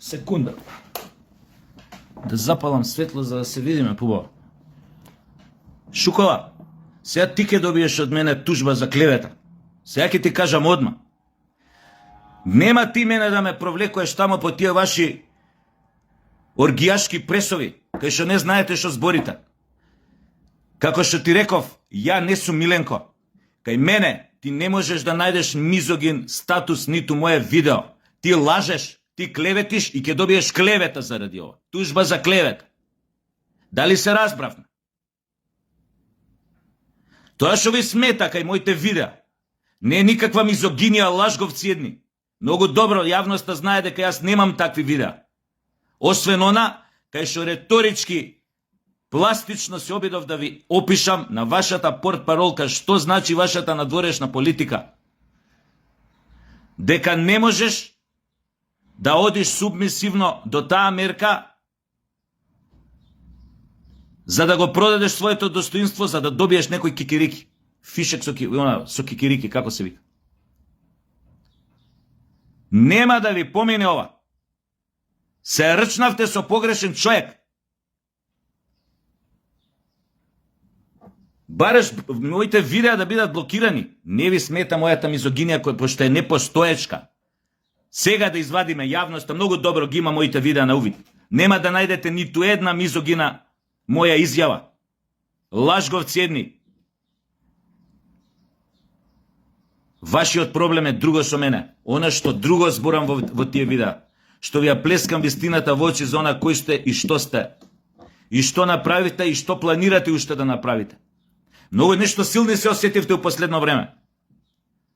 Секунда. Да запалам светло за да се видиме побаво. Шукова, сега ти ќе добиеш од мене тужба за клевета. Сега ќе ти кажам одма. Нема ти мене да ме провлекуваш тамо по тие ваши оргијашки пресови, кај што не знаете што зборите. Како што ти реков, ја не сум Миленко. Кај мене ти не можеш да најдеш мизогин статус ниту моje видео. Ти лажеш, ти клеветиш и ќе добиеш клевета заради ова. Тужба за клевета. Дали се разбравме? Тоа што ви смета кај моите видеа не е никаква мизогинија, лажговци едни. Многу добро јавноста знае дека јас немам такви видеа. Освен она, кај што реторички, пластично се обидов да ви опишам на вашата портпаролка што значи вашата надворешна политика. Дека не можеш да одиш субмисивно до таа мерка за да го продадеш своето достоинство, за да добиеш некој кикирики. Фишек со кикирики, како се вика. Нема да ви помине ова. Се рчнавте со погрешен човек. Бараш моите видеа да бидат блокирани. Не ви смета мојата мизогинија која пошто е непостоечка. Сега да извадиме јавноста, многу добро ги има моите видеа на увид. Нема да најдете ниту една мизогина моја изјава. Лажговци едни. Вашиот проблем е друго со мене. Она што друго зборам во тие видеа. Што ви ја плескам вистината во очи за она кој сте и што сте. И што направите и што планирате уште да направите. Многу нешто силни се осетивте у последно време.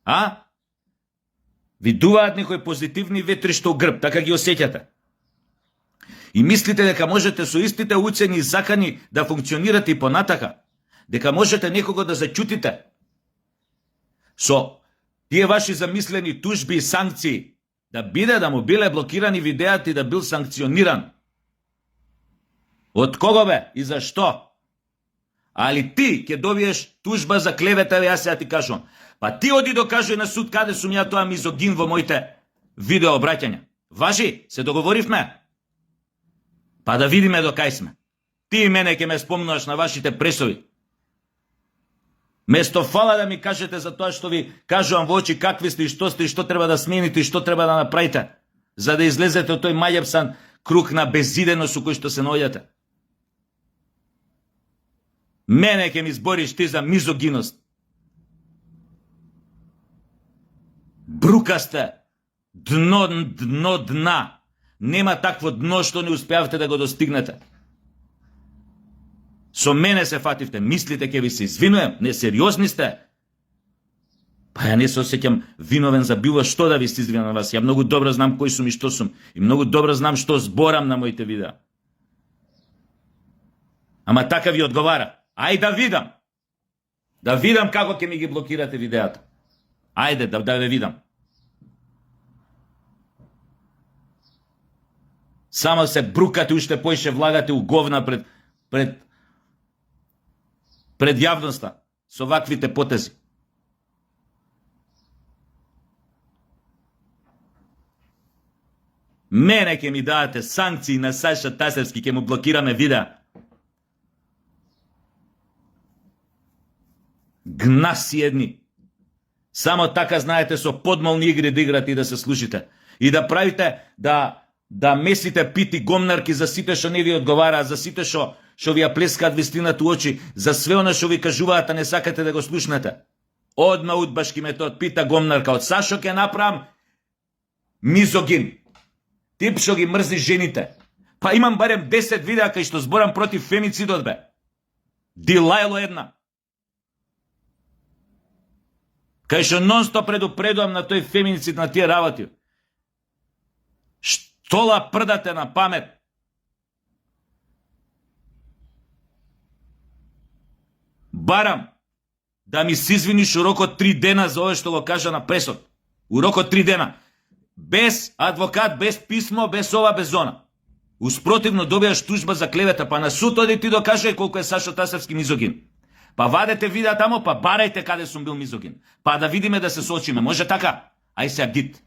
А? Ви дуваат некои позитивни ветри што у грб, така ги осеќате. И мислите дека можете со истите уцени и закани да функционирате и понатака. Дека можете некого да зачутите. Со тие ваши замислени тужби и санкции, да му биле блокирани видеата и да бил санкциониран. Од кого бе и зашто? Али ти ќе добиеш тужба за клевета, јас ја ти кажувам. Па ти оди докажуј на суд каде сум ја тоа мизогин во моите видео обраќања. Важи, се договоривме? Па да видиме до кај сме. Ти и мене ќе ме спомнуваш на вашите пресови. Место фала да ми кажете за тоа што ви кажувам во очи какви сте и што треба да смените и што треба да направите, за да излезете од тој мајапсан круг на безиденост со кој што се наоѓате. Мене ќе ми збориш ти за мизогиност. Брукасте, дна. Нема такво дно што не успеавте да го достигнете. Со мене се фативте, мислите ќе ви се извинуем, несериозни сте. Па ја не се осеќам виновен за било што да ви се извинам на вас. Ја многу добро знам кој сум и што сум. И многу добро знам што зборам на моите видеа. Ама така ви одговара. Ај да видам. Да видам како ќе ми ги блокирате видеата. Ајде да ве видам. Само се брукате, уште поише влагате у говна пред јавноста со ваквите потези. Мене ќе ми дадете санкции на Саша Тасевски, ќе му блокираме видеа. Гнаси едни. Само така знаете со подмолни игри да играте и да се слушите. И да правите, да месите пити гомнарки за сите што не ви одговараат, за сите што ви ја плескаат вистината у очи, за све она што ви кажуваат, а не сакате да го слушнете. Одма удбашки метод, пита гомнарка, од Сашо ќе направам мизогин. Тип што ги мрзи жените. Па имам барем 10 видеа кај што зборам против фемицидот, бе. Дилајло една. Кај што нон-стоп предупредувам на тој феминицид, на тие работи. Штола прдате на памет. Барам да ми се извиниш у рок од 3 дена за ова што го кажа на пресот. У рок од 3 дена. Без адвокат, без писмо, без ова, без она. Успротивно добијаш тужба за клевета, па на суд оди ти докажај колку е Сашо Тасевски мизогин. Па вадете видеа тамо, па барајте каде сум бил мизогин. Па да видиме да се соочиме. Може така? Ај сега гит.